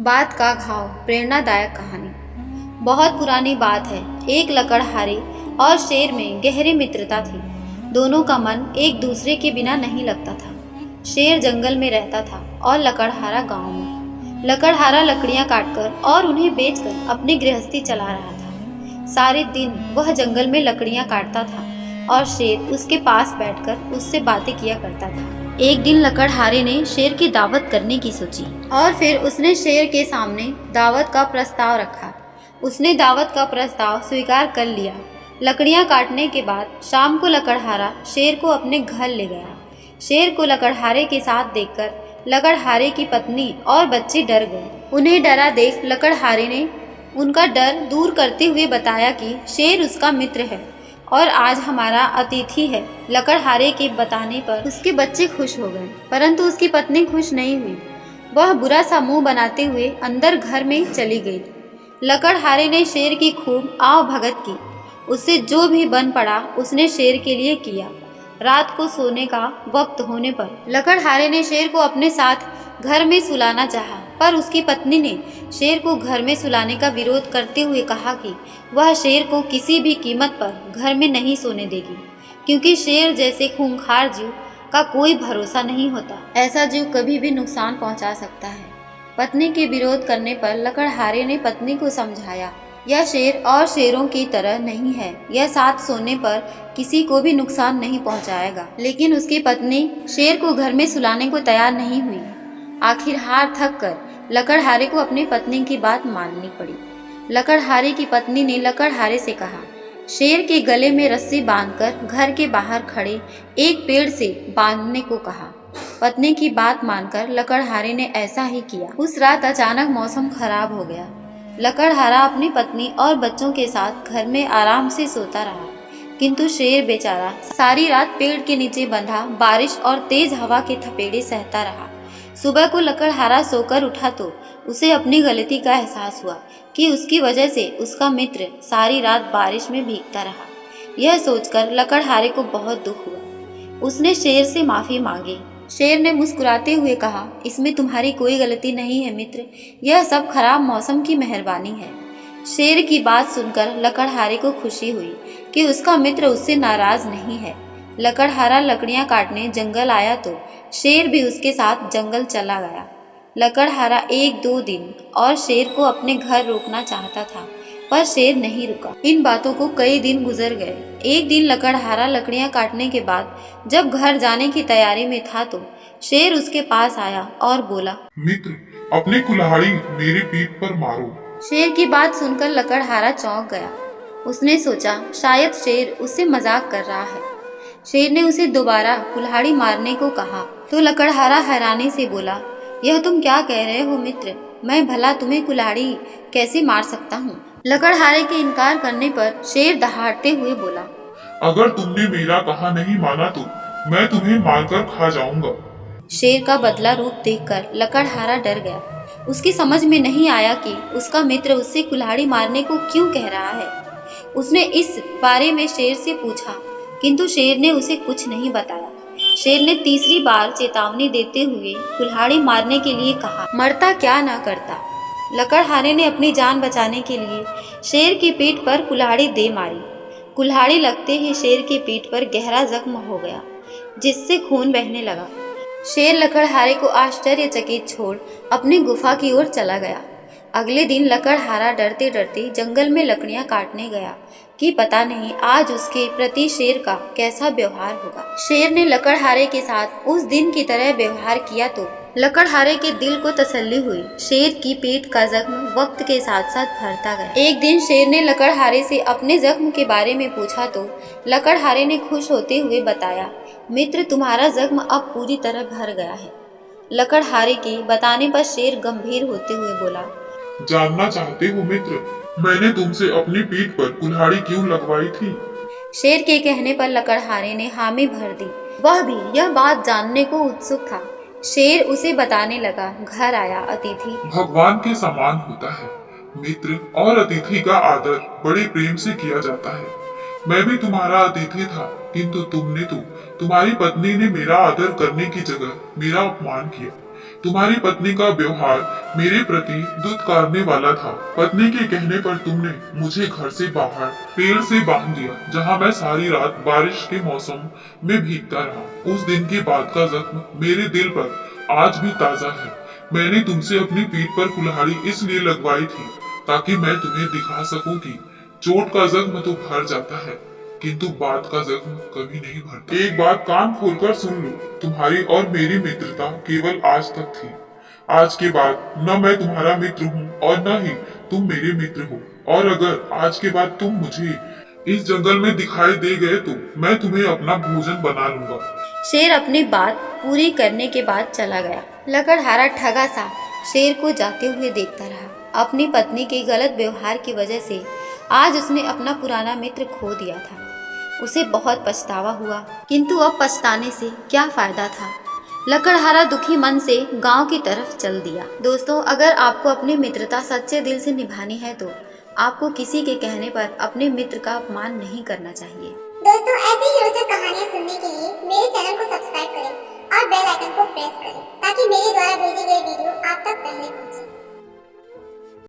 बात का घाव प्रेरणादायक कहानी। बहुत पुरानी बात है। एक लकड़हारे और शेर में गहरी मित्रता थी। दोनों का मन एक दूसरे के बिना नहीं लगता था। शेर जंगल में रहता था और लकड़हारा गांव में। लकड़हारा लकड़ियां काटकर और उन्हें बेचकर अपनी गृहस्थी चला रहा था। सारे दिन वह जंगल में लकड़ियां काटता था और शेर उसके पास बैठकर उससे बातें किया करता था। एक दिन लकड़हारे ने शेर की दावत करने की सोची और फिर उसने शेर के सामने दावत का प्रस्ताव रखा। उसने दावत का प्रस्ताव स्वीकार कर लिया। लकड़ियां काटने के बाद शाम को लकड़हारा शेर को अपने घर ले गया। शेर को लकड़हारे के साथ देखकर लकड़हारे की पत्नी और बच्चे डर गए। उन्हें डरा देख लकड़हारे ने उनका डर दूर करते हुए बताया कि शेर उसका मित्र है और आज हमारा अतिथि है। लकड़हारे के बताने पर उसके बच्चे खुश हो गए, परंतु उसकी पत्नी खुश नहीं हुई। वह बुरा सा मुंह बनाते हुए अंदर घर में चली गई। लकड़हारे ने शेर की खूब आव भगत की। उससे जो भी बन पड़ा उसने शेर के लिए किया। रात को सोने का वक्त होने पर लकड़हारे ने शेर को अपने साथ घर में सुलाना चाहा, पर उसकी पत्नी ने शेर को घर में सुलाने का विरोध करते हुए कहा कि वह शेर को किसी भी कीमत पर घर में नहीं सोने देगी, क्योंकि शेर जैसे खूंखार जीव का कोई भरोसा नहीं होता। ऐसा जीव कभी भी नुकसान पहुंचा सकता है। पत्नी के विरोध करने पर लकड़हारे ने पत्नी को समझाया, यह शेर और शेरों की तरह नहीं है। यह साथ सोने पर किसी को भी नुकसान नहीं पहुंचाएगा। लेकिन उसकी पत्नी शेर को घर में सुलाने को तैयार नहीं हुई। आखिर हार थक कर लकड़हारे को अपनी पत्नी की बात माननी पड़ी। लकड़हारे की पत्नी ने लकड़हारे से कहा, शेर के गले में रस्सी बांधकर घर के बाहर खड़े एक पेड़ से बांधने को कहा। पत्नी की बात मानकर लकड़हारे ने ऐसा ही किया। उस रात अचानक मौसम खराब हो गया। लकड़हारा अपनी पत्नी और बच्चों के साथ घर में आराम से सोता रहा, किंतु शेर बेचारा सारी रात पेड़ के नीचे बंधा बारिश और तेज हवा के थपेड़े सहता रहा। सुबह को लकड़हारा सोकर उठा तो उसे अपनी गलती का एहसास हुआ कि उसकी वजह से उसका मित्र सारी रात बारिश में भीगता रहा। यह सोचकर लकड़हारे को बहुत दुख हुआ। उसने शेर से माफी मांगी। शेर ने मुस्कुराते हुए कहा, इसमें तुम्हारी कोई गलती नहीं है मित्र, यह सब खराब मौसम की मेहरबानी है। शेर की बात सुनकर लकड़हारे को खुशी हुई कि उसका मित्र उससे नाराज नहीं है। लकड़हारा लकड़ियां काटने जंगल आया तो शेर भी उसके साथ जंगल चला गया। लकड़हारा 1-2 दिन और शेर को अपने घर रोकना चाहता था, पर शेर नहीं रुका। इन बातों को कई दिन गुजर गए। एक दिन लकड़हारा लकड़ियां काटने के बाद जब घर जाने की तैयारी में था तो शेर उसके पास आया और बोला, मित्र, अपनी कुल्हाड़ी मेरी पीठ पर मारो। शेर की बात सुनकर लकड़हारा चौंक गया। उसने सोचा शायद शेर उससे मजाक कर रहा है। शेर ने उसे दोबारा कुल्हाड़ी मारने को कहा तो लकड़हारा हैरानी से बोला, यह तुम क्या कह रहे हो मित्र, मैं भला तुम्हें कुल्हाड़ी कैसे मार सकता हूँ। लकड़हारे के इनकार करने पर शेर दहाड़ते हुए बोला, अगर तुमने मेरा कहा नहीं माना तो मैं तुम्हें मारकर खा जाऊंगा। शेर का बदला रूप देखकर लकड़हारा डर गया। उसकी समझ में नहीं आया कि उसका मित्र उससे कुल्हाड़ी मारने को क्यों कह रहा है। उसने इस बारे में शेर से पूछा, किंतु शेर ने उसे कुछ नहीं बताया। शेर ने तीसरी बार चेतावनी देते हुए कुल्हाड़ी मारने के लिए कहा, मरता क्या ना करता। लकड़हारे ने अपनी जान बचाने के लिए शेर की पीठ पर कुल्हाड़ी दे मारी। कुल्हाड़ी लगते ही शेर की पीठ पर गहरा जख्म हो गया, जिससे खून बहने लगा। शेर लकड़हारे को आश्चर्यचकित छोड़ अपनी गुफा की ओर चला गया। अगले दिन लकड़हारा डरते डरते जंगल में लकड़ियां काटने गया कि पता नहीं आज उसके प्रति शेर का कैसा व्यवहार होगा। शेर ने लकड़हारे के साथ उस दिन की तरह व्यवहार किया तो लकड़हारे के दिल को तसल्ली हुई। शेर की पीठ का जख्म वक्त के साथ साथ भरता गया। एक दिन शेर ने लकड़हारे से अपने जख्म के बारे में पूछा तो लकड़हारे ने खुश होते हुए बताया, मित्र, तुम्हारा जख्म अब पूरी तरह भर गया है। लकड़हारे के बताने पर शेर गंभीर होते हुए बोला, जानना चाहते हो मित्र, मैंने तुमसे अपनी पीठ पर कुल्हाड़ी क्यों लगवाई थी। शेर के कहने पर लकड़हारे ने हामी भर दी। वह भी यह बात जानने को उत्सुक था। शेर उसे बताने लगा, घर आया अतिथि भगवान के समान होता है मित्र, और अतिथि का आदर बड़े प्रेम से किया जाता है। मैं भी तुम्हारा अतिथि था, किंतु तुम्हारी पत्नी ने मेरा आदर करने की जगह मेरा अपमान किया। तुम्हारी पत्नी का व्यवहार मेरे प्रति दुत्कारने वाला था। पत्नी के कहने पर तुमने मुझे घर से बाहर पेड़ से बांध दिया, जहां मैं सारी रात बारिश के मौसम में भीगता रहा। उस दिन के बाद का जख्म मेरे दिल पर आज भी ताजा है। मैंने तुमसे अपनी पीठ पर कुल्हाड़ी इसलिए लगवाई थी ताकि मैं तुम्हें दिखा सकूं कि चोट का जख्म तो भर जाता है, किंतु बात का जख्म कभी नहीं भरता। एक बात कान खोलकर सुन लो, तुम्हारी और मेरी मित्रता केवल आज तक थी। आज के बाद न मैं तुम्हारा मित्र हूँ और न ही तुम मेरे मित्र हो। और अगर आज के बाद तुम मुझे इस जंगल में दिखाई दे गए तो मैं तुम्हें अपना भोजन बना लूंगा। शेर अपनी बात पूरी करने के बाद चला गया। लकड़हारा ठगा सा शेर को जाते हुए देखता रहा। अपनी पत्नी के गलत व्यवहार की वजह से आज उसने अपना पुराना मित्र खो दिया था। उसे बहुत पछतावा हुआ, किंतु अब पछताने से क्या फायदा था। लकड़हारा दुखी मन से गांव की तरफ चल दिया। दोस्तों, अगर आपको अपनी मित्रता सच्चे दिल से निभानी है तो आपको किसी के कहने पर अपने मित्र का अपमान नहीं करना चाहिए। दोस्तों, ऐसी ही रोचक कहानियाँ सुनने के लिए मेरे चैनल को सब्सक्राइब करें और बेल आइकन को प्रेस करें ताकि मेरे द्वारा भेजी गई वीडियो आप तक पहले पहुंचे।